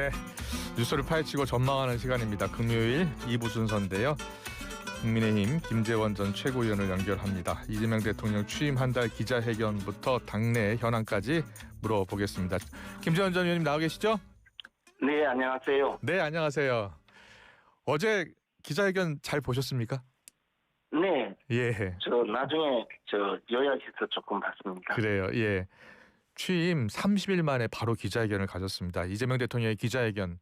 네, 뉴스를 파헤치고 전망하는 시간입니다. 금요일 2부 순서인데요. 국민의힘 김재원 전 최고위원을 연결합니다. 이재명 대통령 취임 한 달 기자회견부터 당내 현안까지 물어보겠습니다. 김재원 전 의원님 나와 계시죠? 네, 안녕하세요. 네, 안녕하세요. 어제 기자회견 잘 보셨습니까? 네, 예. 나중에 요약해서 조금 봤습니다. 그래요. 예. 취임 30일 만에 바로 기자회견을 가졌습니다. 이재명 대통령의 기자회견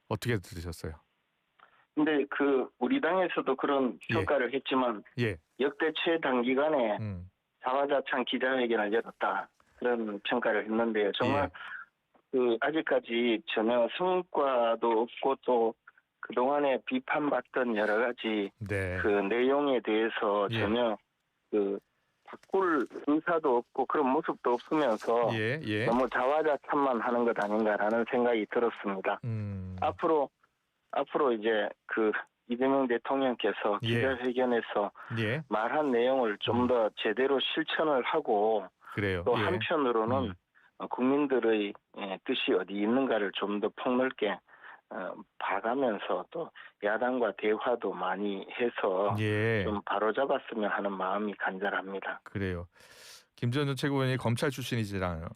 어떻게 들으셨어요? 근데 우리 당에서도 그런 평가를 했지만 예. 역대 최단기간에 음. 자화자찬 기자회견을 열었다. 그런 평가를 했는데요. 정말 아직까지 전혀 성과도 없고 또 그동안에 비판받던 여러 가지 네. 그 내용에 대해서 예. 전혀 바꿀 의사도 없고 그런 모습도 없으면서 예. 너무 자화자찬만 하는 것 아닌가라는 생각이 들었습니다. 앞으로 이제 이재명 대통령께서 예. 기자회견에서 예. 말한 내용을 좀 더 제대로 실천을 하고 그래요. 또 예. 한편으로는 국민들의 뜻이 어디 있는가를 좀 더 폭넓게 봐가면서 또 야당과 대화도 많이 해서 예. 좀 바로잡았으면 하는 마음이 간절합니다. 그래요. 김재원 전 최고위원이 검찰 출신이잖아요.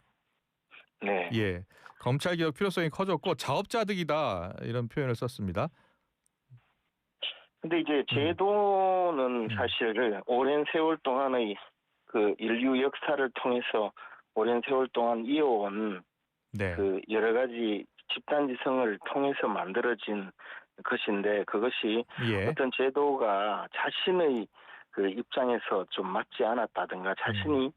네. 예. 검찰 개혁 필요성이 커졌고 자업자득이다 이런 표현을 썼습니다. 근데 이제 제도는 사실 오랜 세월 동안의 그 인류 역사를 통해서 오랜 세월 동안 이어온 네. 여러 가지 집단지성을 통해서 만들어진 것인데 그것이 예. 어떤 제도가 자신의 그 입장에서 좀 맞지 않았다든가 자신이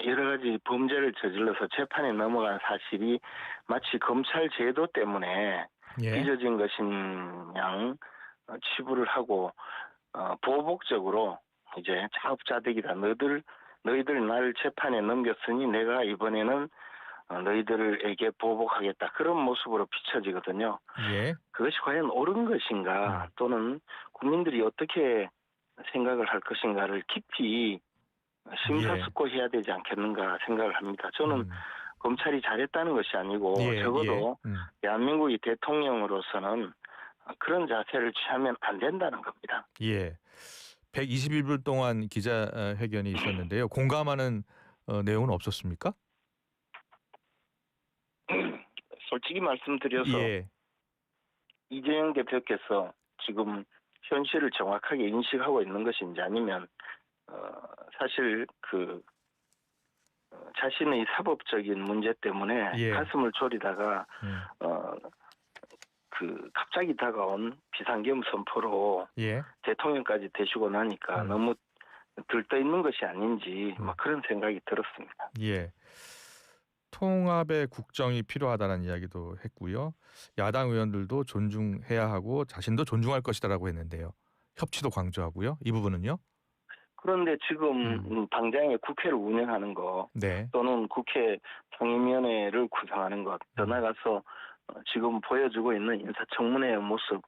여러 가지 범죄를 저질러서 재판에 넘어간 사실이 마치 검찰 제도 때문에 예. 빚어진 것인 양 치부를 하고 보복적으로 이제 자업자득이다. 너희들 나를 재판에 넘겼으니 내가 이번에는 너희들에게 보복하겠다. 그런 모습으로 비춰지거든요. 예. 그것이 과연 옳은 것인가 또는 국민들이 어떻게 생각을 할 것인가를 깊이 심사숙고해야 되지 않겠는가 생각을 합니다. 저는 검찰이 잘했다는 것이 아니고 적어도 대한민국의 대통령으로서는 그런 자세를 취하면 안 된다는 겁니다. 예. 121분 동안 기자회견이 있었는데요. 공감하는 내용은 없었습니까? 솔직히 말씀드려서 예. 이재명 대표께서 지금 현실을 정확하게 인식하고 있는 것인지 아니면 사실 자신의 사법적인 문제 때문에 예. 가슴을 졸이다가 갑자기 다가온 비상계엄 선포로 예. 대통령까지 되시고 나니까 너무 들떠 있는 것이 아닌지 그런 생각이 들었습니다. 예. 통합의 국정이 필요하다는 이야기도 했고요. 야당 의원들도 존중해야 하고 자신도 존중할 것이다라고 했는데요. 협치도 강조하고요. 이 부분은요? 그런데 지금 당장에 국회를 운영하는 것 네. 또는 국회 상임위원회를 구성하는 것 더 나아가서 지금 보여주고 있는 인사청문회의 모습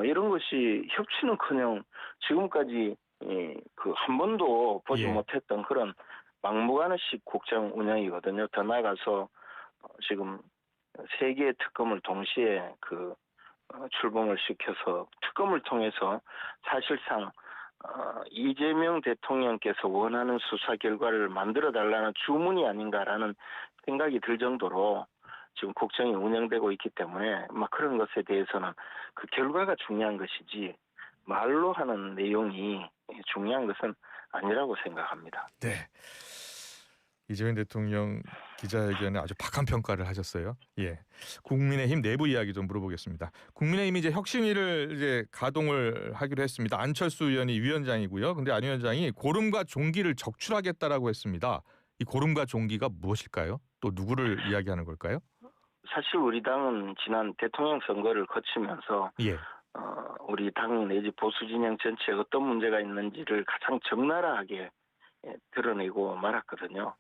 이런 것이 협치는커녕 지금까지 한 번도 보지 예. 못했던 그런 막무가내식 국정 운영이거든요. 더 나아가서 지금 세 개의 특검을 동시에 출범을 시켜서 특검을 통해서 사실상 이재명 대통령께서 원하는 수사 결과를 만들어달라는 주문이 아닌가라는 생각이 들 정도로 지금 국정이 운영되고 있기 때문에 그런 것에 대해서는 그 결과가 중요한 것이지 말로 하는 내용이 중요한 것은 아니라고 생각합니다. 네. 이재명 대통령 기자회견에 아주 박한 평가를 하셨어요. 예. 국민의힘 내부 이야기 좀 물어보겠습니다. 국민의힘이 이제 혁신위를 이제 가동을 하기로 했습니다. 안철수 의원이 위원장이고요. 근데 안 위원장이 고름과 종기를 적출하겠다라고 했습니다. 이 고름과 종기가 무엇일까요? 또 누구를 이야기하는 걸까요? 사실 우리 당은 지난 대통령 선거를 거치면서 예. 우리 당 내지 보수 진영 전체에 어떤 문제가 있는지를 가장 적나라하게 드러내고 말았거든요.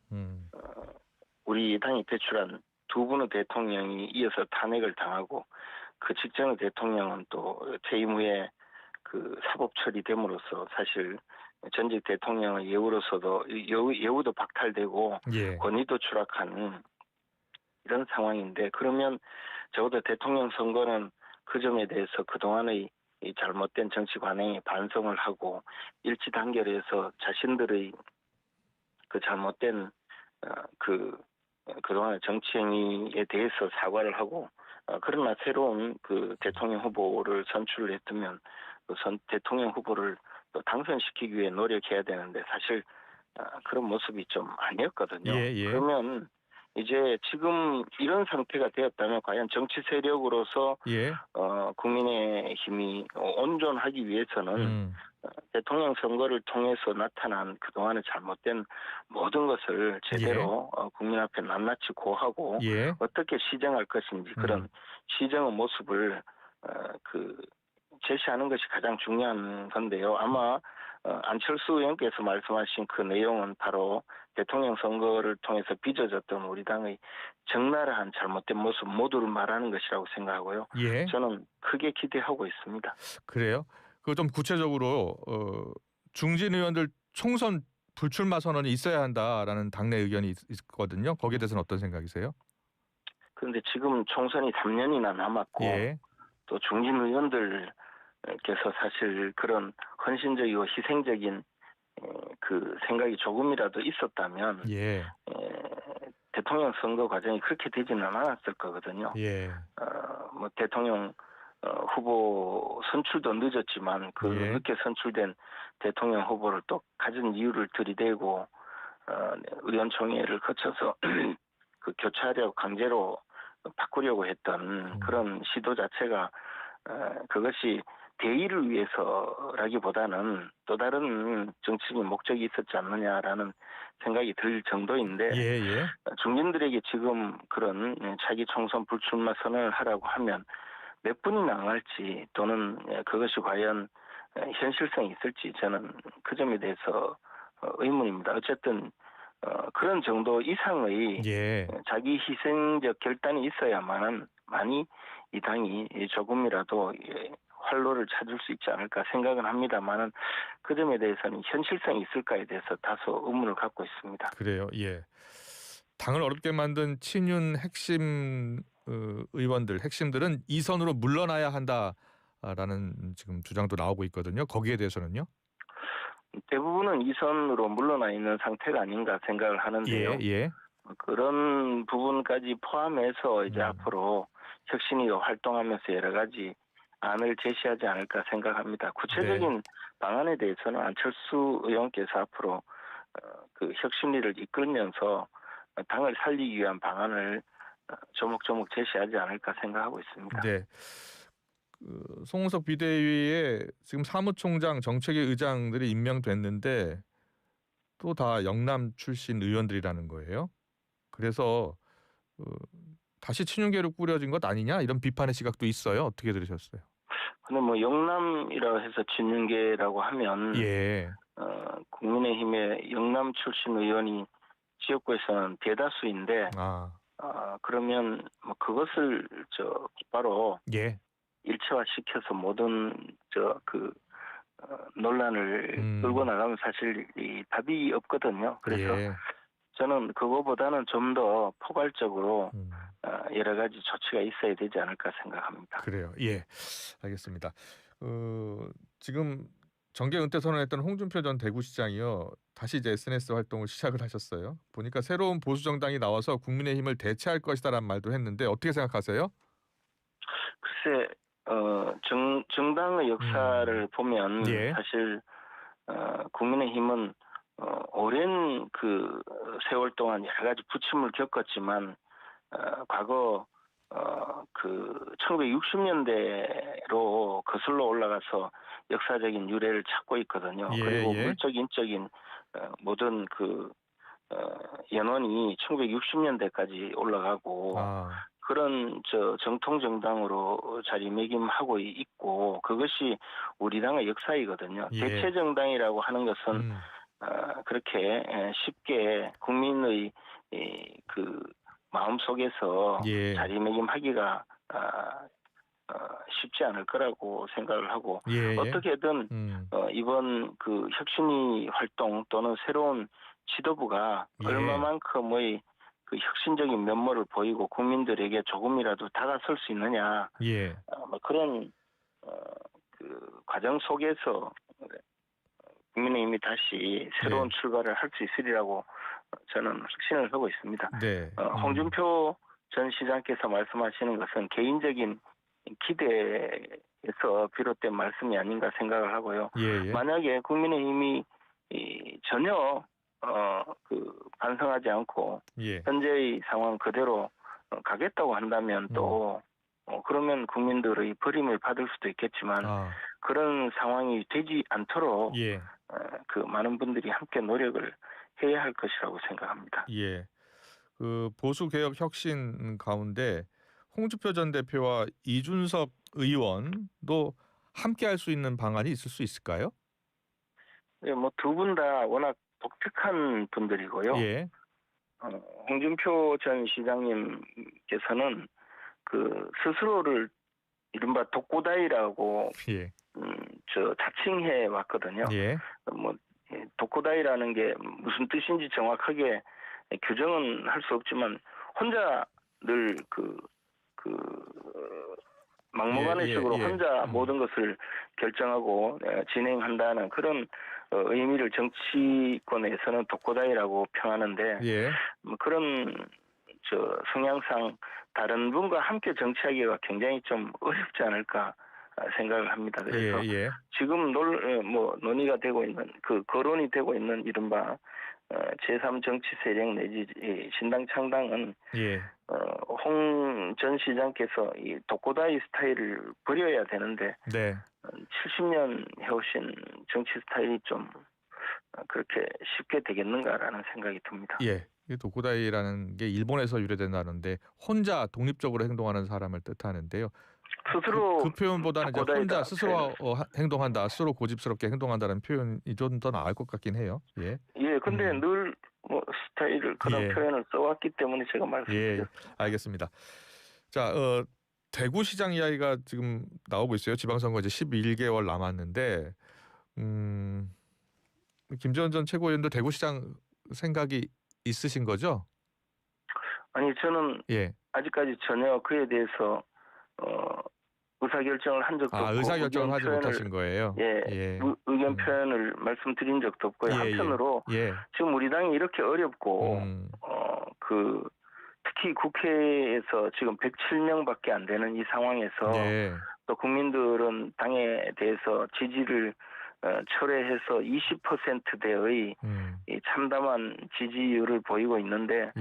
우리 당이 배출한 두 분의 대통령이 이어서 탄핵을 당하고 그 직전의 대통령은 또 퇴임 후에 사법 처리됨으로써 사실 전직 대통령의 예우로서도 예우도 박탈되고 예. 권위도 추락하는 이런 상황인데 그러면 적어도 대통령 선거는 그 점에 대해서 그동안의 이 잘못된 정치 관행에 반성을 하고 일치 단결해서 자신들의 그 잘못된 그동안의 정치 행위에 대해서 사과를 하고 그러나 새로운 그 대통령 후보를 선출을 했다면 대통령 후보를 또 당선시키기 위해 노력해야 되는데 사실 그런 모습이 좀 아니었거든요. 예, 예. 그러면 이제 지금 이런 상태가 되었다면 과연 정치 세력으로서 예. 국민의힘이 온전하기 위해서는 대통령 선거를 통해서 나타난 그동안의 잘못된 모든 것을 제대로 국민 앞에 낱낱이 고하고 예. 어떻게 시정할 것인지 그런 시정의 모습을 제시하는 것이 가장 중요한 건데요. 아마 안철수 의원께서 말씀하신 그 내용은 바로 대통령 선거를 통해서 빚어졌던 우리 당의 적나라한 잘못된 모습 모두를 말하는 것이라고 생각하고요. 예. 저는 크게 기대하고 있습니다. 그래요? 그 좀 구체적으로 중진 의원들 총선 불출마 선언이 있어야 한다라는 당내 의견이 있거든요. 거기에 대해서는 어떤 생각이세요? 그런데 지금 총선이 3년이나 남았고 예. 또 중진 의원들께서 사실 그런 헌신적이고 희생적인 그 생각이 조금이라도 있었다면 예. 대통령 선거 과정이 그렇게 되지는 않았을 거거든요. 예. 뭐 대통령 후보 선출도 늦었지만 그 예. 늦게 선출된 대통령 후보를 또 가진 이유를 들이대고 의원총회를 거쳐서 그 교체하려고 강제로 바꾸려고 했던 그런 시도 자체가 그것이 대의를 위해서라기보다는 또 다른 정치적인 목적이 있었지 않느냐라는 생각이 들 정도인데 예. 중진들에게 지금 그런 차기 총선 불출마 선언을 하라고 하면 몇 분이나 안 할지 또는 그것이 과연 현실성이 있을지 저는 그 점에 대해서 의문입니다. 어쨌든 그런 정도 이상의 예. 자기 희생적 결단이 있어야만 많이 이 당이 조금이라도 활로를 찾을 수 있지 않을까 생각은 합니다만은 그 점에 대해서는 현실성이 있을까에 대해서 다소 의문을 갖고 있습니다. 그래요. 예. 당을 어렵게 만든 친윤 핵심 의원들, 핵심들은 이 선으로 물러나야 한다라는 지금 주장도 나오고 있거든요. 거기에 대해서는요? 대부분은 이선으로 물러나 있는 상태가 아닌가 생각을 하는데요. 예. 그런 부분까지 포함해서 이제 앞으로 혁신위가 활동하면서 여러 가지 안을 제시하지 않을까 생각합니다. 구체적인 방안에 대해서는 안철수 의원께서 앞으로 그 혁신위를 이끌면서 당을 살리기 위한 방안을 조목조목 제시하지 않을까 생각하고 있습니다. 네. 송은석 비대위에 지금 사무총장, 정책위 의장들이 임명됐는데 또 다 영남 출신 의원들이라는 거예요. 그래서 다시 친윤계로 꾸려진 것 아니냐 이런 비판의 시각도 있어요. 어떻게 들으셨어요? 근데 뭐 영남이라고 해서 진윤계라고 하면 예. 국민의힘의 영남 출신 의원이 지역구에서는 대다수인데 그러면 뭐 그것을 곧바로 예. 일체화시켜서 모든 논란을 끌고 나가면 사실 이 답이 없거든요. 그래서 저는 그거보다는 좀 더 포괄적으로 여러 가지 조치가 있어야 되지 않을까 생각합니다. 그래요. 예. 알겠습니다. 지금 정계 은퇴 선언했던 홍준표 전 대구시장이요. 다시 이제 SNS 활동을 시작을 하셨어요. 보니까 새로운 보수 정당이 나와서 국민의힘을 대체할 것이다라는 말도 했는데 어떻게 생각하세요? 글쎄, 정당의 역사를 보면 예. 사실 국민의힘은 오랜 그 세월 동안 여러 가지 부침을 겪었지만 과거 그 1960년대로 거슬러 올라가서 역사적인 유래를 찾고 있거든요. 그리고 물적 인적인 모든 그 연원이 1960년대까지 올라가고 그런 정통 정당으로 자리매김하고 있고 그것이 우리 당의 역사이거든요. 대체 정당이라고 하는 것은 그렇게 쉽게 국민의 그 마음 속에서 자리매김하기가 쉽지 않을 거라고 생각을 하고 어떻게든 이번 그 혁신위 활동 또는 새로운 지도부가 얼마만큼의 그 혁신적인 면모를 보이고 국민들에게 조금이라도 다가설 수 있느냐 예. 뭐 그런 그 과정 속에서 국민의힘이 다시 새로운 네. 출발을 할 수 있으리라고 저는 확신을 하고 있습니다. 네. 홍준표 전 시장께서 말씀하시는 것은 개인적인 기대에서 비롯된 말씀이 아닌가 생각을 하고요. 예. 예. 만약에 국민의힘이 전혀 반성하지 않고 예. 현재의 상황 그대로 가겠다고 한다면 또 그러면 국민들의 버림을 받을 수도 있겠지만 아. 그런 상황이 되지 않도록 예. 그 많은 분들이 함께 노력을 해야 할 것이라고 생각합니다. 예. 그 보수 개혁 혁신 가운데 홍준표 전 대표와 이준석 의원도 함께 할 수 있는 방안이 있을 수 있을까요? 네, 뭐 두 분 다 워낙 독특한 분들이고요. 예. 홍준표 전 시장님께서는 그 스스로를 이른바 독고다이라고 예. 자칭해 왔거든요. 예. 독고다이라는 게 무슨 뜻인지 정확하게 규정은 할 수 없지만 혼자 늘 막무가내 식으로 혼자 모든 것을 결정하고 진행한다는 그런 의미를 정치권에서는 독고다이라고 평하는데 예. 그런 성향상 다른 분과 함께 정치하기가 굉장히 좀 어렵지 않을까 생각을 합니다. 그래서 예. 지금 논의가 되고 있는 거론이 되고 있는 이른바 제3 정치 세력 내지 신당 창당은 예. 홍 전 시장께서 이 독고다이 스타일을 버려야 되는데 네. 70년 해오신 정치 스타일이 좀 그렇게 쉽게 되겠는가라는 생각이 듭니다. 예. 이 도쿠다이라는 게 일본에서 유래된다는데 혼자 독립적으로 행동하는 사람을 뜻하는데요. 스스로 그 표현보다는 이제 독고다이다 혼자 스스로 행동한다, 스스로 고집스럽게 행동한다는 표현이 좀 더 나을 것 같긴 해요. 예. 예, 근데 늘 스타일을 그런 예. 표현을 써왔기 때문에 제가 말씀드렸습니다. 예. 알겠습니다. 자, 대구시장 이야기가 지금 나오고 있어요. 지방선거 이제 11개월 남았는데, 김재원 전 최고위원도 대구시장 생각이 있으신 거죠? 아니 저는 예. 아직까지 전혀 그에 대해서 의사결정을 한 적도 없고 의사결정을 하지 못하신 거예요. 예. 의견 표현을 말씀드린 적도 없고요. 한편으로 지금 우리 당이 이렇게 어렵고 특히 국회에서 지금 107명밖에 안 되는 이 상황에서 또 국민들은 당에 대해서 지지를 철회해서 20%대의 이 참담한 지지율을 보이고 있는데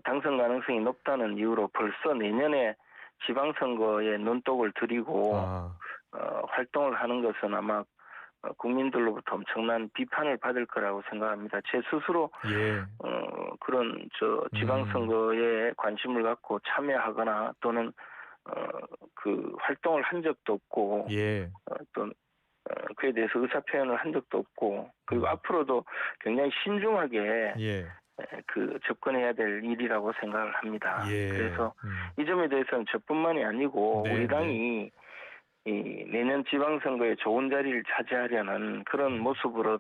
당선 가능성이 높다는 이유로 벌써 내년에 지방선거에 눈독을 들이고 활동을 하는 것은 아마 국민들로부터 엄청난 비판을 받을 거라고 생각합니다. 제 스스로 그런 지방선거에 관심을 갖고 참여하거나 또는 활동을 한 적도 없고 또 그에 대해서 의사표현을 한 적도 없고 그리고 앞으로도 굉장히 신중하게 접근해야 될 일이라고 생각을 합니다. 그래서 이 점에 대해서는 저뿐만이 아니고 우리 당이 내년 지방선거에 좋은 자리를 차지하려는 그런 모습으로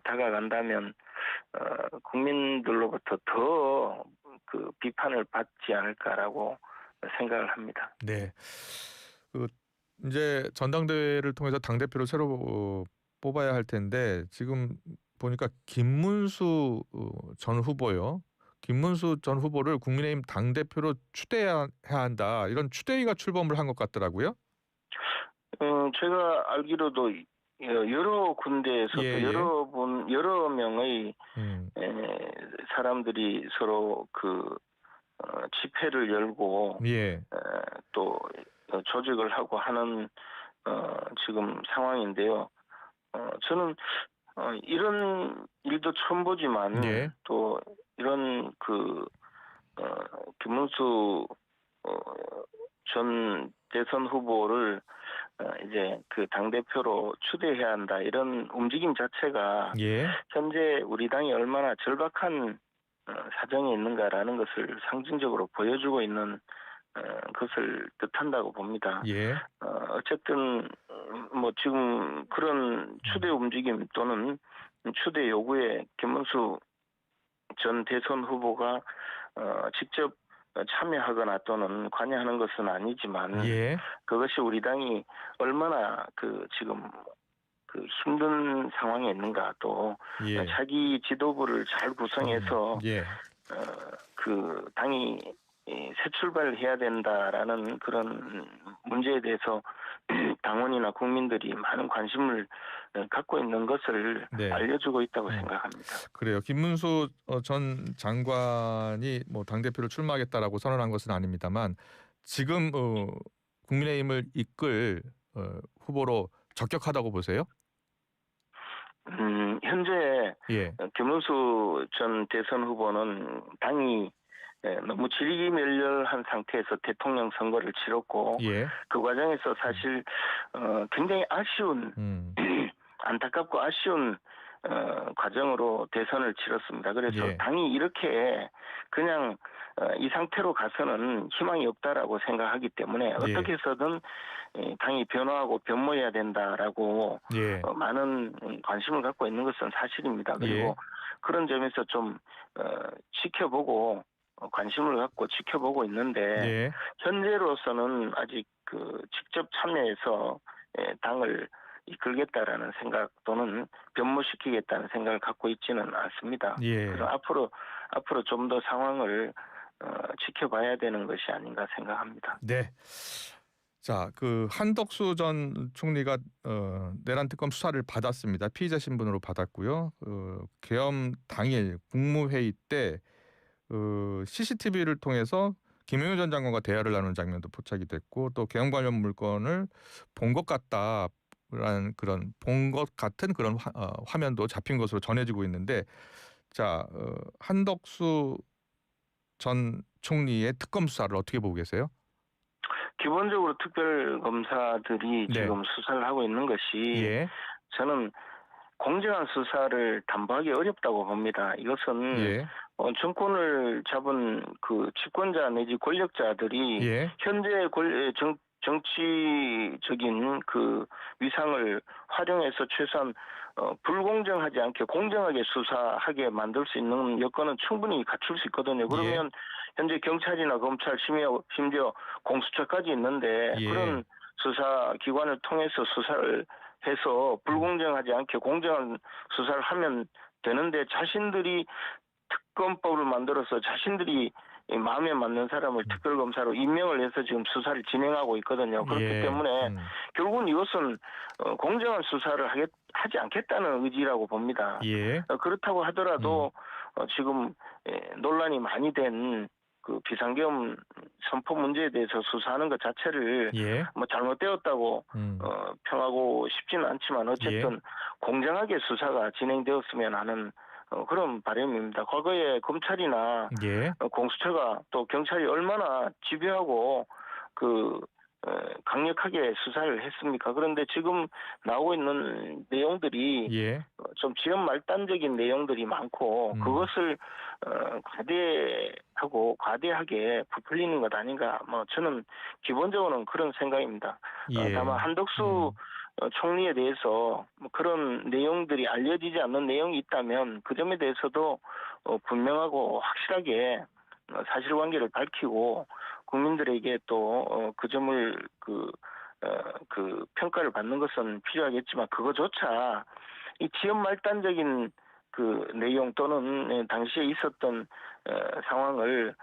다가간다면 국민들로부터 더 비판을 받지 않을까라고 생각을 합니다. 네. 이제 전당대회를 통해서 당대표를 새로 뽑아야 할 텐데 지금 보니까 김문수 전 후보요. 김문수 전 후보를 국민의힘 당대표로 추대해야 한다. 이런 추대위가 출범을 한 것 같더라고요. 제가 알기로도 여러 군데에서 여러 명의 사람들이 서로 집회를 열고 또 조직을 하고 하는 지금 상황인데요. 저는 이런 일도 처음 보지만 또 이런 김문수 전 대선 후보를 이제 당대표로 추대해야 한다 이런 움직임 자체가 현재 우리 당이 얼마나 절박한 사정에 있는가라는 것을 상징적으로 보여주고 있는 것을 뜻한다고 봅니다. 어쨌든 지금 그런 추대 움직임 또는 추대 요구에 김문수 전 대선 후보가 직접 참여하거나 또는 관여하는 것은 아니지만 예. 그것이 우리 당이 얼마나 지금 힘든 상황에 있는가 또 예. 차기 지도부를 잘 구성해서 예. 당이 새 출발을 해야 된다라는 그런 문제에 대해서 당원이나 국민들이 많은 관심을 갖고 있는 것을 네. 알려주고 있다고 생각합니다. 그래요. 김문수 전 장관이 뭐 당대표를 출마하겠다라고 선언한 것은 아닙니다만 지금 국민의힘을 이끌 후보로 적격하다고 보세요? 현재 예. 김문수 전 대선 후보는 당이 너무 질기멸렬한 상태에서 대통령 선거를 치렀고 예. 그 과정에서 사실 굉장히 아쉬운 안타깝고 아쉬운 과정으로 대선을 치렀습니다. 그래서 예. 당이 이렇게 그냥 이 상태로 가서는 희망이 없다라고 생각하기 때문에 어떻게 해서든 당이 변화하고 변모해야 된다라고 예. 많은 관심을 갖고 있는 것은 사실입니다. 그리고 예. 그런 점에서 좀 지켜보고 관심을 갖고 지켜보고 있는데 예. 현재로서는 아직 직접 참여해서 당을 이끌겠다라는 생각 또는 변모시키겠다는 생각을 갖고 있지는 않습니다. 예. 그래서 앞으로 좀 더 상황을 지켜봐야 되는 것이 아닌가 생각합니다. 네. 자, 한덕수 전 총리가 내란 특검 수사를 받았습니다. 피의자 신분으로 받았고요. 계엄 당일 국무회의 때 CCTV를 통해서 김용현 전 장관과 대화를 나누는 장면도 포착이 됐고 또 계엄 관련 물건을 본 것 같다라는 본 것 같은 그런 화면도 잡힌 것으로 전해지고 있는데 자, 한덕수 전 총리의 특검 수사를 어떻게 보고 계세요? 기본적으로 특별검사들이 네. 지금 수사를 하고 있는 것이 예. 저는 공정한 수사를 담보하기 어렵다고 봅니다. 이것은 예. 정권을 잡은 집권자 내지 권력자들이 예. 현재 정치적인 위상을 활용해서 최소한 불공정하지 않게 공정하게 수사하게 만들 수 있는 여건은 충분히 갖출 수 있거든요. 그러면 현재 경찰이나 검찰 심지어 공수처까지 있는데 예. 그런 수사 기관을 통해서 수사를 해서 불공정하지 않게 공정한 수사를 하면 되는데 자신들이 특검법을 만들어서 자신들이 마음에 맞는 사람을 특별검사로 임명을 해서 지금 수사를 진행하고 있거든요. 그렇기 때문에 결국은 이것은 공정한 수사를 하지 않겠다는 의지라고 봅니다. 예. 그렇다고 하더라도 지금 논란이 많이 된 비상계엄 선포 문제에 대해서 수사하는 것 자체를 예. 뭐 잘못되었다고 평하고 싶지는 않지만 어쨌든 공정하게 수사가 진행되었으면 하는 그런 바람입니다. 과거에 검찰이나 예. 공수처가 또 경찰이 얼마나 집요하고 강력하게 수사를 했습니까? 그런데 지금 나오고 있는 내용들이 예. 좀 지연 말단적인 내용들이 많고 그것을 과대하게 부풀리는 것 아닌가? 뭐 저는 기본적으로는 그런 생각입니다. 예. 다만 한덕수 총리에 대해서 뭐 그런 내용들이 알려지지 않는 내용이 있다면 그 점에 대해서도 분명하고 확실하게 사실관계를 밝히고 국민들에게 또 그 점을 평가를 받는 것은 필요하겠지만 그거조차 이 지연 말단적인 내용 또는 당시에 있었던 상황을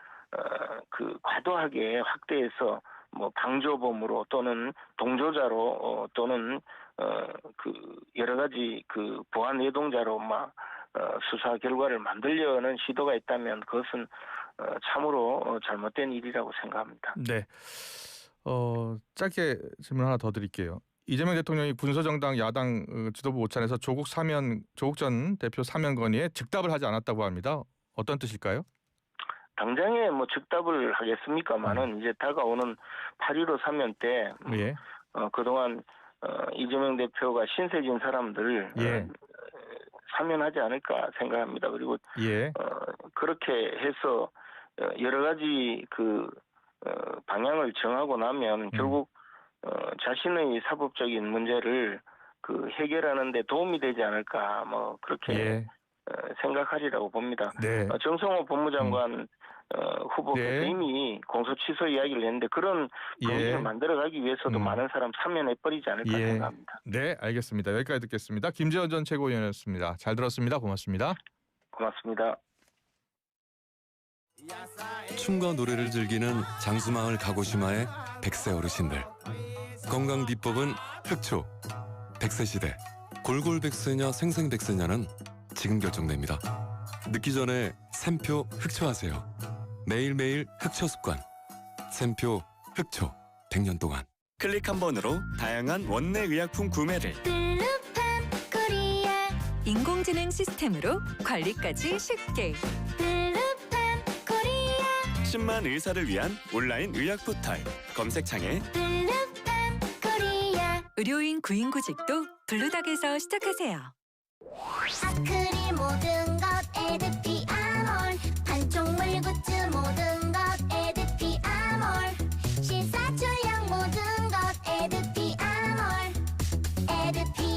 과도하게 확대해서 뭐 방조범으로 또는 동조자로 또는 여러 가지 보안 노동자로 수사 결과를 만들려는 시도가 있다면 그것은 참으로 잘못된 일이라고 생각합니다. 네. 짧게 질문 하나 더 드릴게요. 이재명 대통령이 군소정당 야당 지도부 오찬에서 조국 전 대표 사면 건의에 즉답을 하지 않았다고 합니다. 어떤 뜻일까요? 당장에 뭐 즉답을 하겠습니까만은 이제 다가오는 8.15 사면 때 예. 그동안 이재명 대표가 신세진 사람들 사면하지 않을까 생각합니다. 그리고 예. 그렇게 해서 여러 가지 방향을 정하고 나면 결국 자신의 사법적인 문제를 해결하는 데 도움이 되지 않을까 뭐 그렇게 생각하리라고 봅니다. 네. 정성호 법무장관 후보께서 네. 이미 공소 취소 이야기를 했는데 그런 분위기를 예. 만들어가기 위해서도 많은 사람 참여해버리지 않을까 예. 생각합니다. 네, 알겠습니다. 여기까지 듣겠습니다. 김재원 전 최고위원이었습니다. 잘 들었습니다. 고맙습니다. 고맙습니다. 춤과 노래를 즐기는 장수마을 가고시마의 100세 어르신들. 건강 비법은 흑초. 100세 시대. 골골백세냐 생생백세냐는 지금 결정됩니다. 늦기 전에 샘표 흑초하세요. 매일매일 흑초 습관. 샘표 흑초. 100년 동안. 클릭 한 번으로 다양한 원내 의약품 구매를. 블루팜 코리아 인공지능 시스템으로 관리까지 쉽게. 블루팜 코리아 10만 의사를 위한 온라인 의학 포털. 검색창에 블루팜 코리아 의료인 구인구직도 블루닥에서 시작하세요. 아크릴 모든 것 에드피 아몰 반쪽물 굿즈 모든 것 에드피 아몰 실사출력 모든 것 에드피 아몰 에드피